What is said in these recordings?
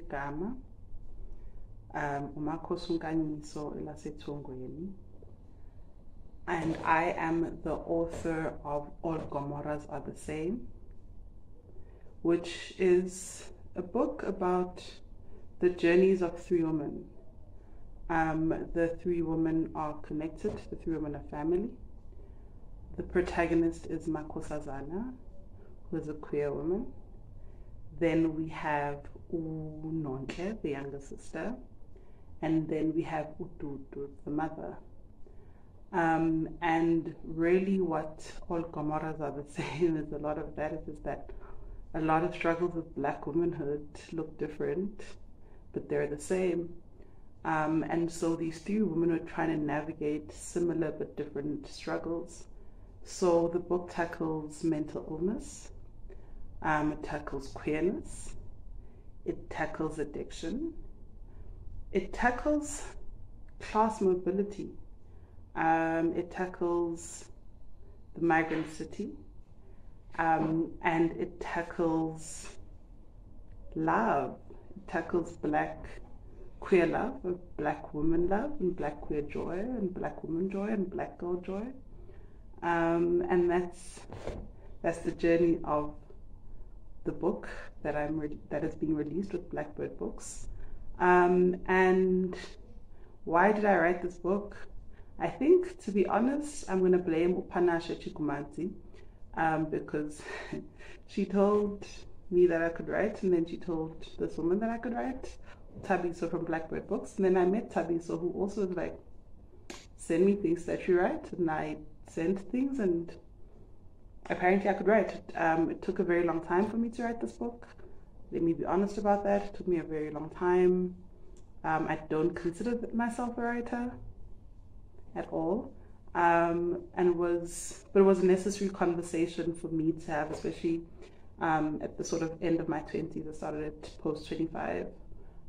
igama Makhosi elasethongweni, and I am the author of All Gomorrahs Are the Same, which is a book about the journeys of three women. The three women are connected, the three women are family. The protagonist is Makhosi, who is a queer woman. Then we have Nonhle, the younger sister, and then we have Dudu, the mother. And really what All Gomorrahs Are the Same is a lot of that is that a lot of struggles with black womanhood look different, but they're the same. And so these three women are trying to navigate similar but different struggles. So the book tackles mental illness, it tackles queerness, it tackles addiction, it tackles class mobility, it tackles the migrant city, and it tackles love. It tackles black queer love, black woman love, and black queer joy, and black woman joy, and black girl joy. And that's the journey of the book that is being released with Blackbird Books. And why did I write this book? I think, to be honest, I'm going to blame Upanashe Chikumanzi, because she told me that I could write, and then she told this woman that I could write, Tabiso from Blackbird Books. And then I met Tabiso, who also was like, send me things that you write, and I sent things, and apparently I could write. It took a very long time for me to write this book. Let me be honest about that. It took me a very long time. I don't consider myself a writer at all. But it was a necessary conversation for me to have, especially at the sort of end of my 20s. I started at post 25.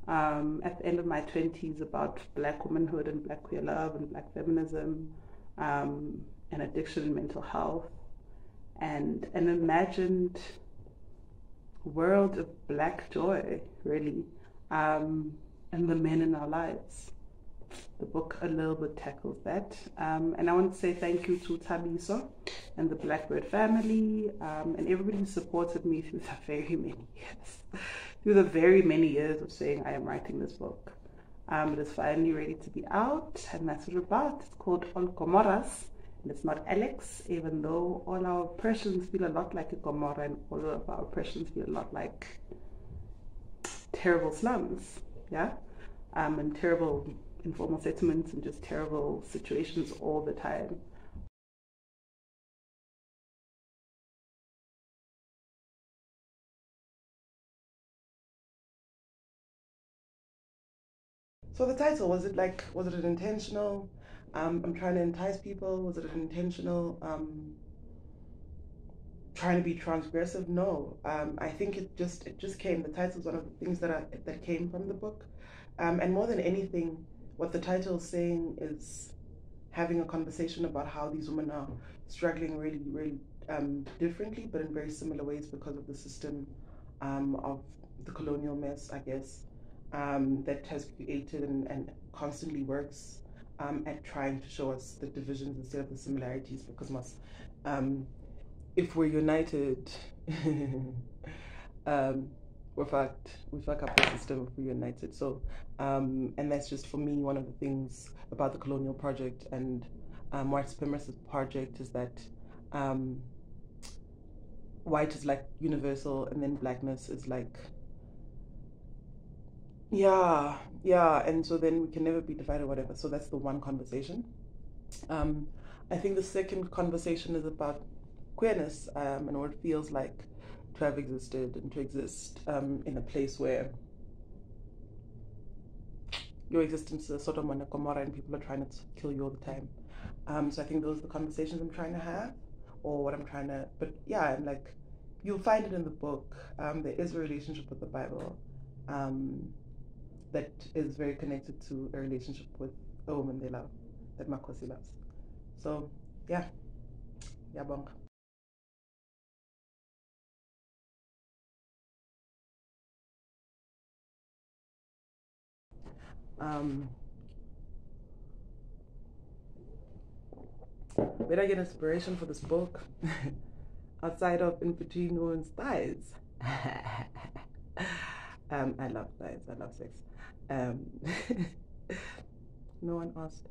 At the end of my 20s, about black womanhood and black queer love and black feminism, and addiction and mental health, and an imagined world of black joy, really, and the men in our lives. The book a little bit tackles that, and I want to say thank you to Tabiso and the Blackbird family, and everybody who supported me through the very many years of saying I am writing this book. It is finally ready to be out, and that's what it's about. It's called All Gomorrahs, and it's not Alex, even though all our oppressions feel a lot like a Gomorrah, and all of our oppressions feel a lot like terrible slums, yeah, and terrible informal settlements, and just terrible situations all the time. So the title, was it an intentional, I'm trying to entice people? Was it an intentional, trying to be transgressive? No. I think it just came. The title is one of the things that came from the book. And more than anything, what the title is saying is having a conversation about how these women are struggling really, really differently, but in very similar ways because of the system of the colonial mess, I guess, that has created and constantly works at trying to show us the divisions instead of the similarities, because if we're united, we're fucked. We fuck up the system if we're united. So, and that's just, for me, one of the things about the colonial project and white supremacist project is that white is like universal, and then blackness is like, yeah, and so then we can never be divided or whatever. So that's the one conversation. I think the second conversation is about queerness, and what it feels like to have existed and to exist in a place where your existence is a sort of a Gomorrah and people are trying to kill you all the time. So I think those are the conversations I'm trying to have, or what I'm trying to, but yeah, and like, you'll find it in the book. There is a relationship with the Bible that is very connected to a relationship with a woman they love, that Makhosi loves. So yeah, bonga. Where did I get inspiration for this book? Outside of In Between Women's Thighs. I love thighs. I love sex. No one asked.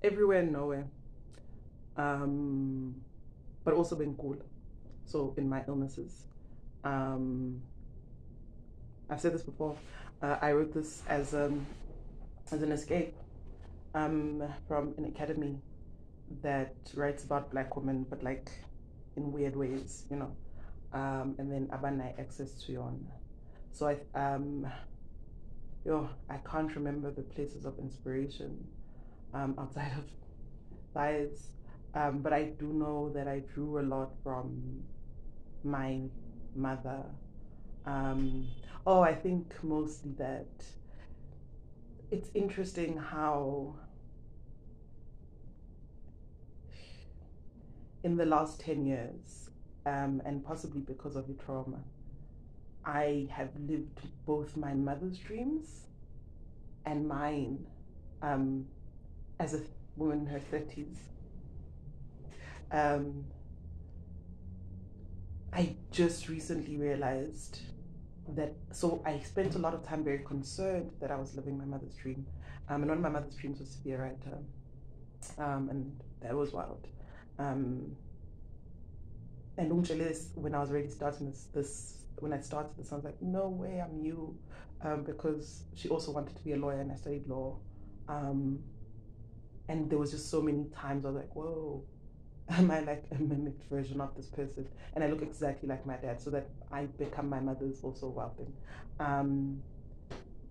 Everywhere and nowhere. But also been cool. So in my illnesses. I've said this before. I wrote this as an escape from an academy that writes about Black women, but like in weird ways, you know. And then Abana access to yon. So I can't remember the places of inspiration outside of thighs. But I do know that I drew a lot from my mother. I think mostly that it's interesting how in the last 10 years, and possibly because of the trauma, I have lived both my mother's dreams and mine as a woman in her 30s. I just recently realized that, so I spent a lot of time very concerned that I was living my mother's dream. And one of my mother's dreams was to be a writer. And that was wild. And when I was already starting when I started this, I was like, no way, I'm you. Because she also wanted to be a lawyer and I studied law. And there was just so many times I was like, whoa, am I like a mimicked version of this person? And I look exactly like my dad, so that I become my mother's also wild thing.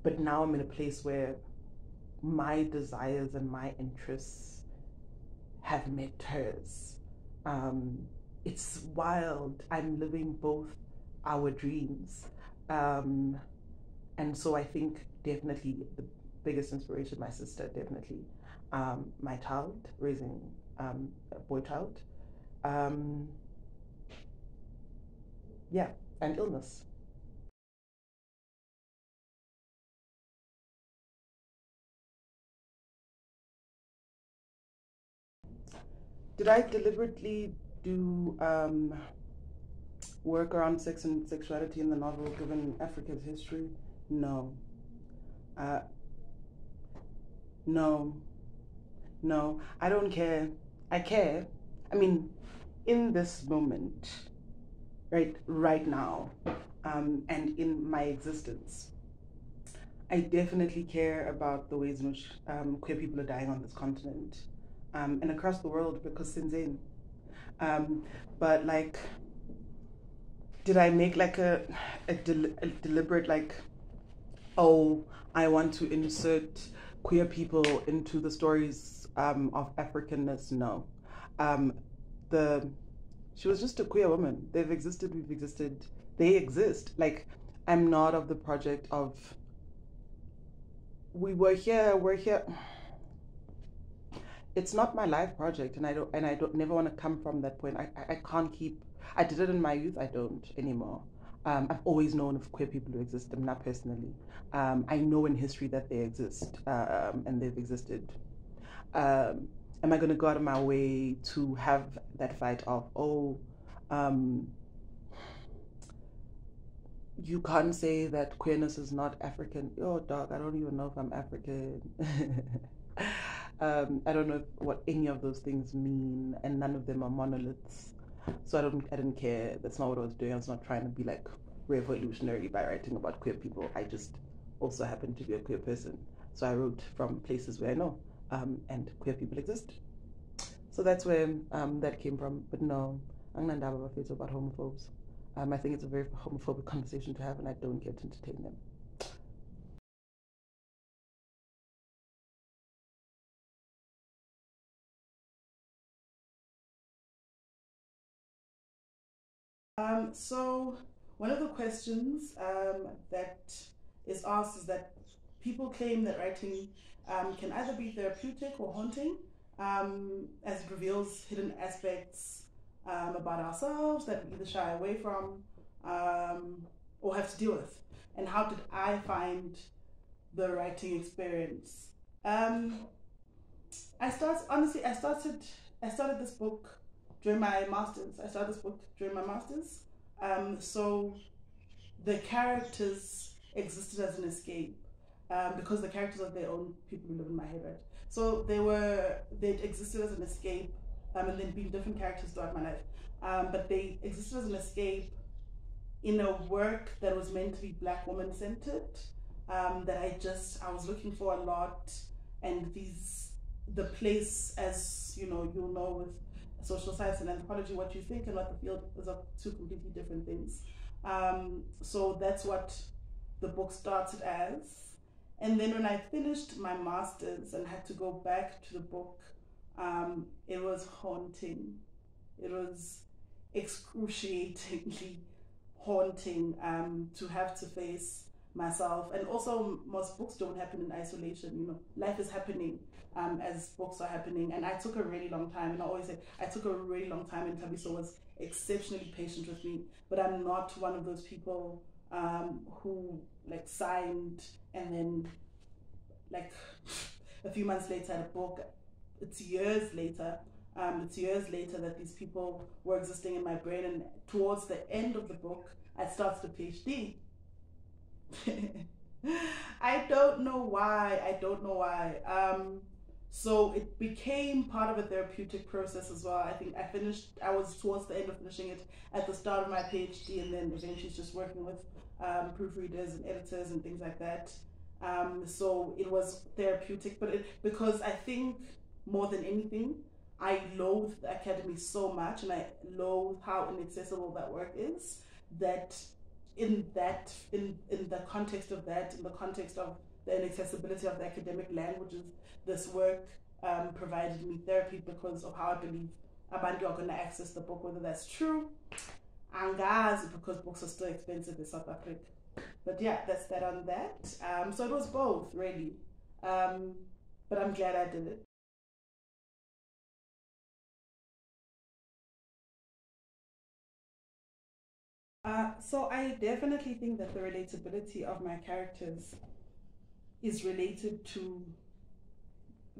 But now I'm in a place where my desires and my interests have met hers. It's wild. I'm living both our dreams. And so I think definitely the biggest inspiration, my sister, definitely. My child, raising a boy child. Yeah, and illness. Did I deliberately do work around sex and sexuality in the novel given Africa's history? No. No. No. I don't care. I care. I mean, in this moment, right now, and in my existence, I definitely care about the ways in which queer people are dying on this continent and across the world because since but like, did I make like a deliberate like, oh, I want to insert queer people into the stories of Africanness? No. She was just a queer woman. They've existed, we've existed, they exist. Like, I'm not of the project of we're here. It's not my life project, and I don't never want to come from that point. I can't keep. I did it in my youth. I don't anymore. I've always known of queer people who exist. I'm not personally. I know in history that they exist, and they've existed. Am I going to go out of my way to have that fight of, you can't say that queerness is not African? Oh, dog, I don't even know if I'm African. I don't know what any of those things mean, and none of them are monoliths. So I didn't care. That's not what I was doing. I was not trying to be like revolutionary by writing about queer people. I just also happened to be a queer person. So I wrote from places where I know, and queer people exist. So that's where that came from. But no, I'm not about homophobes. I think it's a very homophobic conversation to have, and I don't get to entertain them. So one of the questions that is asked is that people claim that writing can either be therapeutic or haunting, as it reveals hidden aspects about ourselves that we either shy away from or have to deal with. and how did I find the writing experience? I started this book during my masters. So the characters existed as an escape, because the characters are their own people who live in my head, right? So they existed as an escape, and then being different characters throughout my life. But they existed as an escape in a work that was meant to be Black woman centered, that I was looking for a lot, and the place, as you'll know with social science and anthropology, what you think and what the field is, are two completely different things. So that's what the book started as. And then when I finished my master's and had to go back to the book, it was haunting. It was excruciatingly haunting, to have to face myself. And also, most books don't happen in isolation. Life is happening as books are happening. And I took a really long time, and I always say I took a really long time, and Tabiso was exceptionally patient with me. But I'm not one of those people who signed and then a few months later had a book. It's years later that these people were existing in my brain, and towards the end of the book I started a PhD. I don't know why. So it became part of a therapeutic process as well. I think I was towards the end of finishing it at the start of my PhD, and then eventually just working with proofreaders and editors and things like that. So it was therapeutic, because I think more than anything, I loathe the academy so much, and I loathe how inaccessible that work is, that in the context of that, in the context of the inaccessibility of the academic languages, this work provided me therapy, because of how I believe abantu are going to access the book. Whether that's true, angazi, because books are still expensive in South Africa. But yeah, that's that on that. So it was both, really. But I'm glad I did it. So I definitely think that the relatability of my characters is related to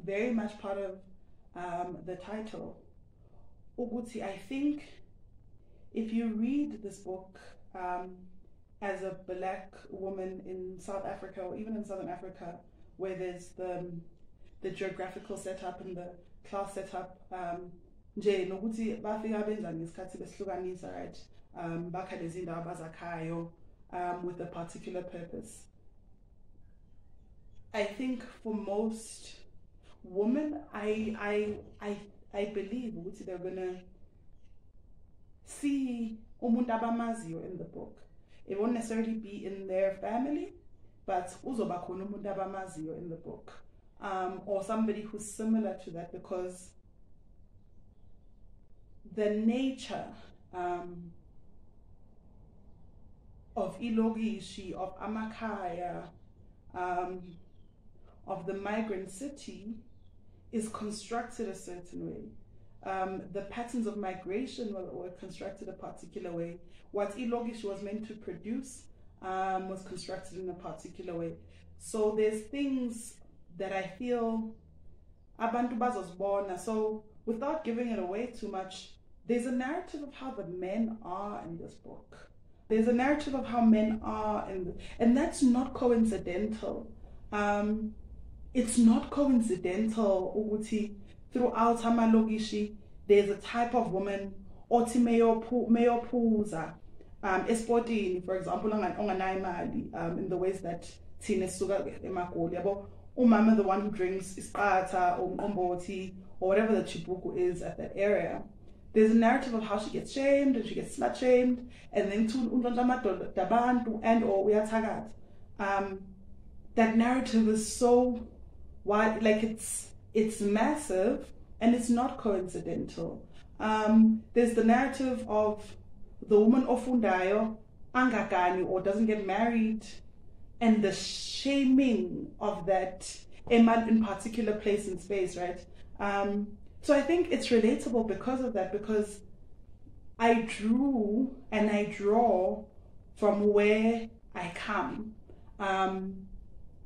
very much part of the title. Uguti, I think if you read this book as a Black woman in South Africa, or even in Southern Africa, where there's the geographical setup and the class setup, nje nokuthi bafika benza ngesikhathi besihlukanisa, right? Bakha lezi ndawo abazakhayo with a particular purpose. I think for most women, I believe they're gonna see umuntu abamaziyo in the book. It won't necessarily be in their family, but uzoba khona umuntu abamaziyo in the book, or somebody who's similar to that, because the nature of ilogishi, of amakhaya, of the migrant city is constructed a certain way. The patterns of migration were constructed a particular way. What ilogishi was meant to produce was constructed in a particular way. So there's things that I feel abantu bazozibona. So without giving it away too much, there's a narrative of how the men are in this book. There's a narrative of how men are, and that's not coincidental. It's not coincidental ukuthi throughout amalogishi there's a type of woman othi meyophuza esportini, for example, onganayo imali, in the ways that thina sisuka emagoli yabo, umama the one who drinks isqatha or umqombothi or whatever the chibuku is at that area. There's a narrative of how she gets shamed and she gets slut shamed, and then and or uyathakatha. That narrative is so wide, it's massive, and it's not coincidental. There's the narrative of the woman ofundayo angagani or doesn't get married, and the shaming of that in particular place and space, right? So I think it's relatable because of that, because I drew and I draw from where I come. And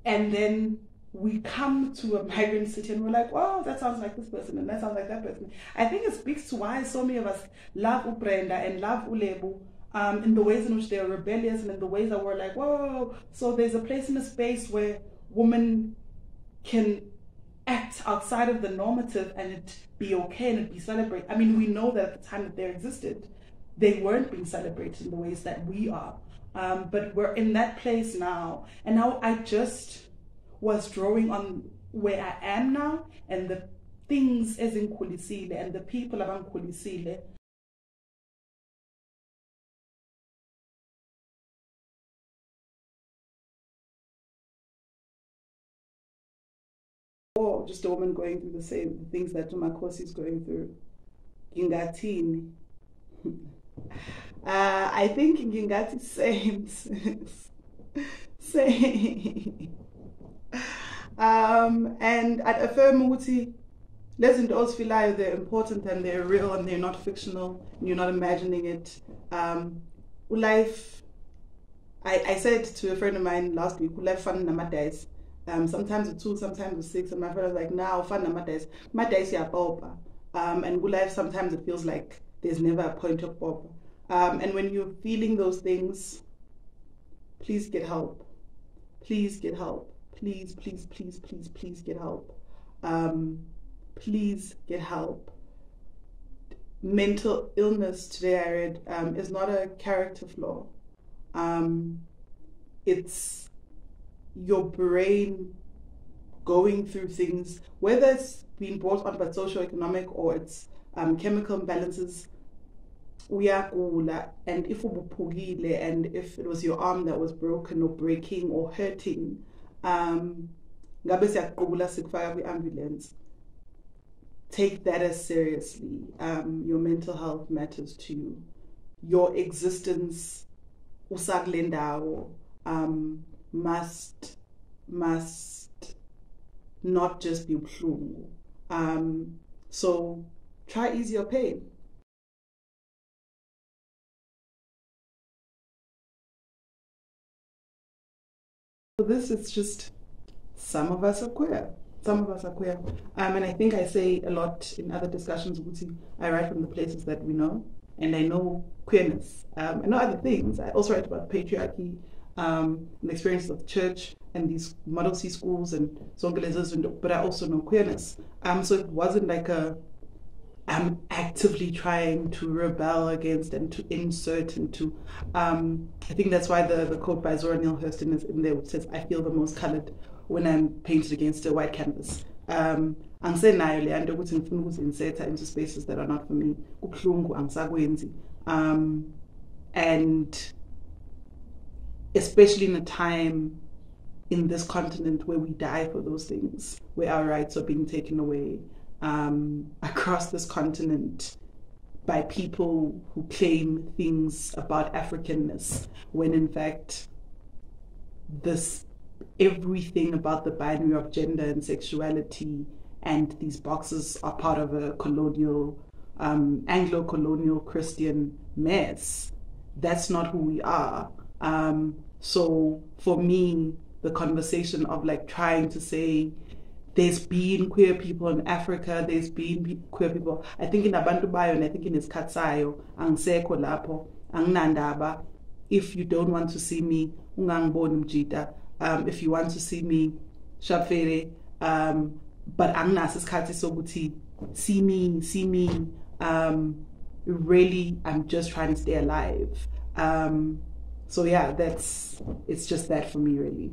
then we come to a migrant city and we're like, oh, that sounds like this person and that sounds like that person. I think it speaks to why so many of us love Ubrenda and love Ulebu in the ways in which they are rebellious and in the ways that we're like, whoa. So there's a place in a space where women can act outside of the normative and it be okay and it be celebrated. I mean, we know that at the time that they existed, they weren't being celebrated in the ways that we are. But we're in that place now. And now I just was drawing on where I am now and the things as in Kulisile and the people around Kulisile. Or just a woman going through the same things that Makhosi is going through. Ngingathini. I think Ngingathi same. Same. And I'd affirm ukuthi lezi zinto ozifilayo, they're important and they're real and they're not fictional and you're not imagining it. Life, I said to a friend of mine last week, life fun namadays. Sometimes it's 2, sometimes it's 6, and my friend was like, now fun namadays. My days ya popa. And life sometimes it feels like there's never a point of popa. And when you're feeling those things, please get help. Please get help. Please, please, please, please, please get help. Please get help. Mental illness, today I read, is not a character flaw. It's your brain going through things, whether it's being brought on by socioeconomic or it's chemical imbalances. Uyagula, and if ubupugile, and if it was your arm that was broken or breaking or hurting, ngabe siyaqubula sikufaka kwi-ambulance. Take that as seriously. Your mental health matters to you. Your existence usakule ndawo must not just be buhlungu. So try ease your pain. This is just, some of us are queer. Some of us are queer. And I think I say a lot in other discussions, I write from the places that we know, and I know queerness. I know other things. I also write about patriarchy, and the experiences of the church, and these Model C schools, and but I also know queerness. So it wasn't like I'm actively trying to rebel against and to insert and to, I think that's why the quote by Zora Neale Hurston is in there, which says, I feel the most colored when I'm painted against a white canvas. Angisenayo le nto ukuthi ngifuna ukuzi-inserta into spaces that are not for me. Kubuhlungu, angisakwenzi. And especially in a time in this continent where we die for those things, where our rights are being taken away, across this continent by people who claim things about Africanness, when in fact everything about the binary of gender and sexuality and these boxes are part of a colonial, Anglo-colonial Christian mess. That's not who we are. So for me, the conversation of like trying to say, there's been queer people in Africa, there's been queer people, I think in Abantu Bayo and I think in Iskatsayo, Angiseko Lapo, Angnandaba. If you don't want to see me, Ungangiboni Mjita. If you want to see me, Shafere, but Angnas Iskati Soguti, see me. Really, I'm just trying to stay alive. So yeah, it's just that for me, really.